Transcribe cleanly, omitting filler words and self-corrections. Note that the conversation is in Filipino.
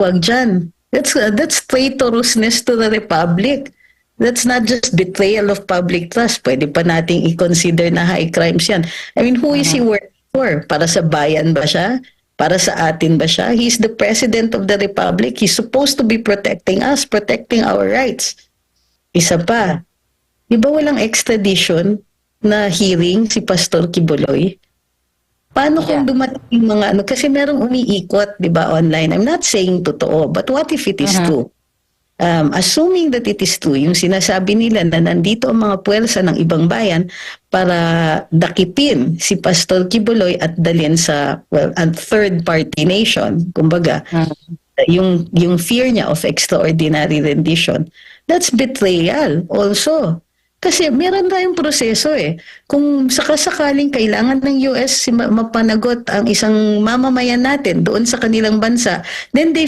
Wag dyan. That's traitorousness to the Republic. That's not just betrayal of public trust. Pwede pa nating i-consider na high crimes yan. I mean, who is he working for? Para sa bayan ba siya? Para sa atin ba siya? He's the President of the Republic. He's supposed to be protecting us, protecting our rights. Isa pa, di ba walang extradition na hearing si Pastor Kibuloy? Paano kung dumating yung mga ano? Kasi merong umiikot, di ba, online. I'm not saying totoo, but what if it is true? Assuming that it is true, yung sinasabi nila na nandito ang mga puwersa ng ibang bayan para dakipin si Pastor Kibuloy at dalhin sa, well, a third-party nation, kumbaga, yung fear niya of extraordinary rendition, that's betrayal also. Kasi meron tayong proseso eh. Kung sakasakaling kailangan ng US mapanagot ang isang mamamayan natin doon sa kanilang bansa, then they